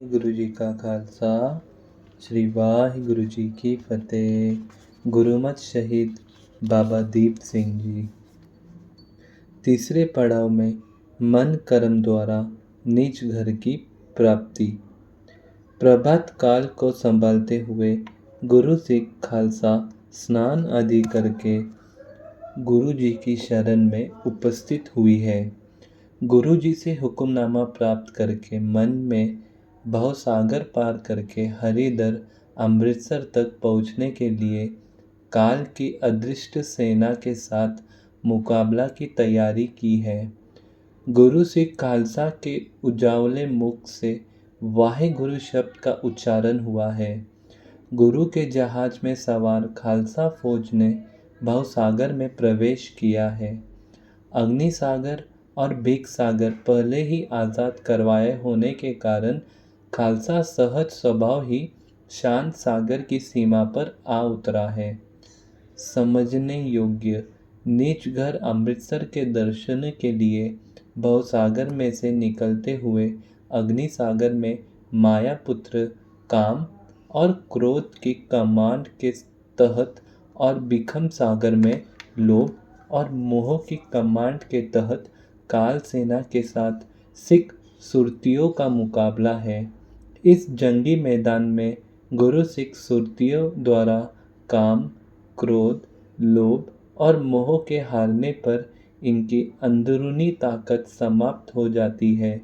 गुरु जी का खालसा श्री वाहिगुरु जी की फतेह। गुरुमत शहीद बाबा दीप सिंह जी। तीसरे पड़ाव में मन कर्म द्वारा निज घर की प्राप्ति। प्रभात काल को संभालते हुए गुरु सिख खालसा स्नान आदि करके गुरु जी की शरण में उपस्थित हुई है। गुरु जी से हुक्मनामा प्राप्त करके मन में भव सागर पार करके हरिद्वार अमृतसर तक पहुंचने के लिए काल की अदृष्ट सेना के साथ मुकाबला की तैयारी की है। गुरु सिख खालसा के उजावले मुख से वाहेगुरु शब्द का उच्चारण हुआ है। गुरु के जहाज में सवार खालसा फौज ने भवसागर में प्रवेश किया है। अग्नि सागर और भीख सागर पहले ही आज़ाद करवाए होने के कारण खालसा सहज स्वभाव ही शांत सागर की सीमा पर आ उतरा है। समझने योग्य, निज घर अमृतसर के दर्शन के लिए भवसागर में से निकलते हुए अग्नि सागर में माया पुत्र काम और क्रोध की कमांड के तहत और बिखम सागर में लोभ और मोह की कमांड के तहत काल सेना के साथ सिख सुरतियों का मुकाबला है। इस जंगी मैदान में गुरु सिख सुरतियों द्वारा काम, क्रोध, लोभ और मोह के हारने पर इनकी अंदरूनी ताकत समाप्त हो जाती है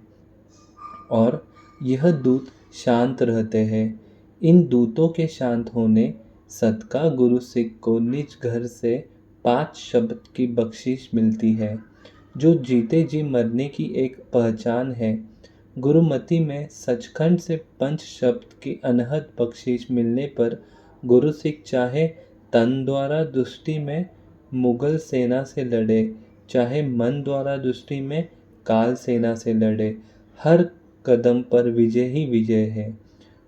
और यह दूत शांत रहते हैं। इन दूतों के शांत होने सदका गुरु सिख को निज घर से 5 शब्द की बख्शिश मिलती है, जो जीते जी मरने की एक पहचान है। गुरुमति में सचखंड से पंच शब्द की अनहद बख्शिश मिलने पर गुरु सिख चाहे तन द्वारा दुष्टि में मुगल सेना से लड़े, चाहे मन द्वारा दुष्टि में काल सेना से लड़े, हर कदम पर विजय ही विजय है।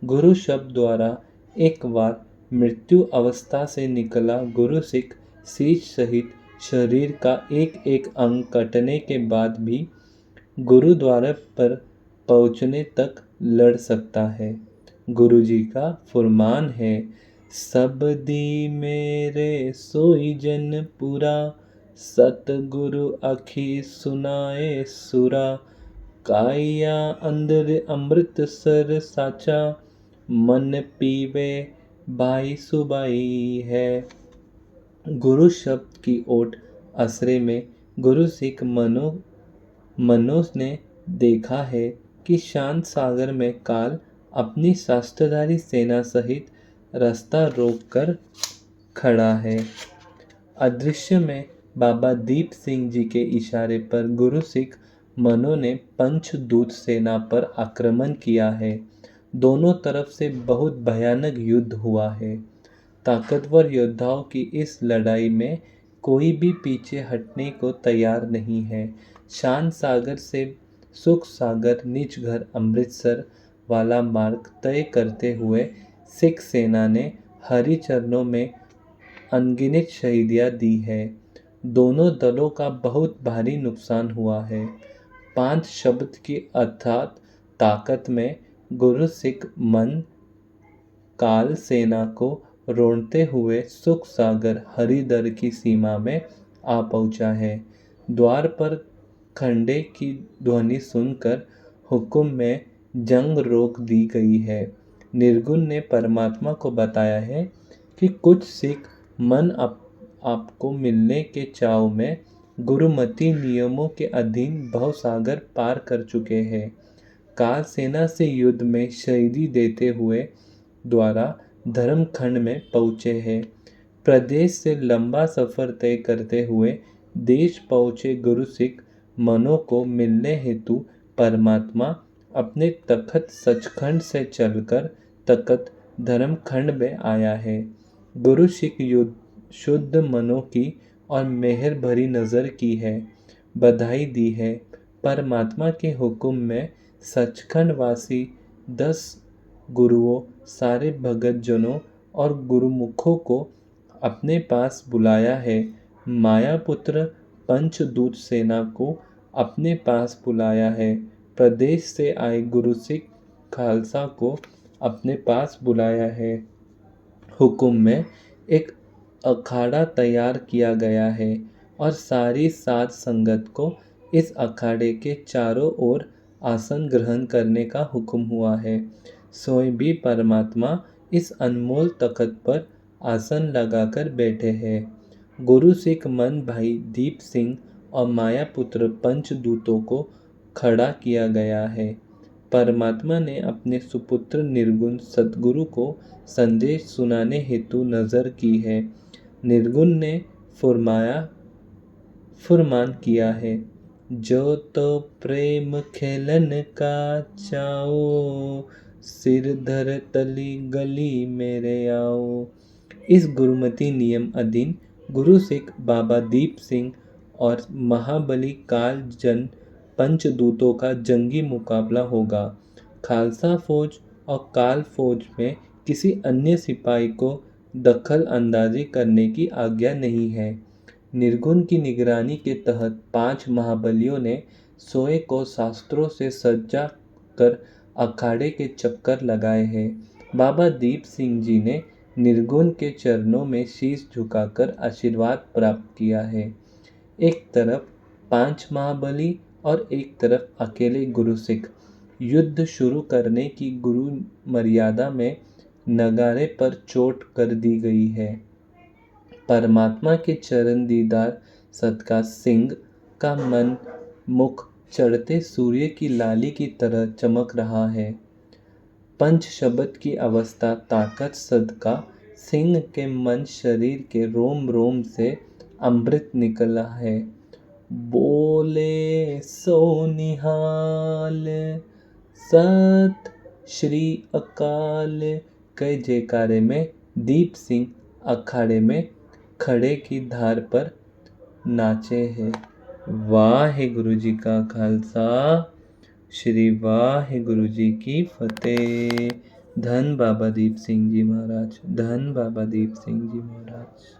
गुरु शब्द द्वारा एक बार मृत्यु अवस्था से निकला गुरु सिख शीश सहित शरीर का एक एक अंग कटने के बाद भी गुरुद्वारे पर पहुंचने तक लड़ सकता है। गुरु जी का फुरमान है, सब दी मेरे सोई जन पूरा, सतगुरु अखी सुनाए सुरा, काया अंदर अमृतसर साचा, मन पीवे बाई सुबाई है। गुरु शब्द की ओट असरे में गुरु सिख मनोज ने देखा है कि शांत सागर में काल अपनी शस्त्रधारी सेना सहित रास्ता रोक कर खड़ा है। अदृश्य में बाबा दीप सिंह जी के इशारे पर गुरु सिख मनों ने पंचदूत सेना पर आक्रमण किया है। दोनों तरफ से बहुत भयानक युद्ध हुआ है। ताकतवर योद्धाओं की इस लड़ाई में कोई भी पीछे हटने को तैयार नहीं है। शांत सागर से सुख सागर निज घर अमृतसर वाला मार्ग तय करते हुए सिख सेना ने हरि चरणों में अनगिनत शहीदियाँ दी है। दोनों दलों का बहुत भारी नुकसान हुआ है। 5 शब्द की अर्थात ताकत में गुरु सिख मन काल सेना को रोनते हुए सुख सागर हरिद्वार की सीमा में आ पहुंचा है। द्वार पर खंडे की ध्वनि सुनकर हुक्म में जंग रोक दी गई है। निर्गुण ने परमात्मा को बताया है कि कुछ सिख मन आपको मिलने के चाव में गुरुमति नियमों के अधीन भवसागर पार कर चुके हैं। काल सेना से युद्ध में शहीदी देते हुए द्वारा धर्मखंड में पहुँचे हैं। प्रदेश से लंबा सफ़र तय करते हुए देश पहुँचे गुरु सिख मनों को मिलने हेतु परमात्मा अपने तखत सचखंड से चलकर तखत धर्मखंड में आया है। गुरु सिख शुद्ध मनों की और मेहर भरी नज़र की है, बधाई दी है। परमात्मा के हुक्म में सचखंड वासी 10 गुरुओं, सारे भगत जनों और गुरुमुखों को अपने पास बुलाया है। मायापुत्र पंचदूत सेना को अपने पास बुलाया है। प्रदेश से आए गुरु सिख खालसा को अपने पास बुलाया है। हुक्म में एक अखाड़ा तैयार किया गया है और सारी साध संगत को इस अखाड़े के चारों ओर आसन ग्रहण करने का हुक्म हुआ है। सोई भी परमात्मा इस अनमोल तख्त पर आसन लगाकर बैठे हैं। गुरु सिख मन भाई दीप सिंह और मायापुत्र पंचदूतों को खड़ा किया गया है। परमात्मा ने अपने सुपुत्र निर्गुण सतगुरु को संदेश सुनाने हेतु नजर की है। निर्गुण ने फुरमान किया है, जो तो प्रेम खेलन का चाओ, सिर धर तली गली मेरे आओ। इस गुरुमति नियम अधीन गुरु सिख बाबा दीप सिंह और महाबली कालजन पंचदूतों का जंगी मुकाबला होगा। खालसा फौज और काल फौज में किसी अन्य सिपाही को दखल अंदाजी करने की आज्ञा नहीं है। निर्गुण की निगरानी के तहत 5 महाबलियों ने सोए को शास्त्रों से सज्जा कर अखाड़े के चक्कर लगाए हैं। बाबा दीप सिंह जी ने निर्गुण के चरणों में शीश झुकाकर आशीर्वाद प्राप्त किया है। एक तरफ 5 महाबली और एक तरफ अकेले गुरु सिख। युद्ध शुरू करने की गुरु मर्यादा में नगारे पर चोट कर दी गई है। परमात्मा के चरण दीदार सदका सिंह का मन मुख चढ़ते सूर्य की लाली की तरह चमक रहा है। पंच शब्द की अवस्था ताकत सदका सिंह के मन शरीर के रोम रोम से अमृत निकला है। बोले सो निहाल, सत श्री अकाल के जयकारे में दीप सिंह अखाड़े में खड़े की धार पर नाचे हैं। वाहेगुरु जी का खालसा, श्री वाहेगुरु जी की फतेह। धन बाबा दीप सिंह जी महाराज, धन बाबा दीप सिंह जी महाराज।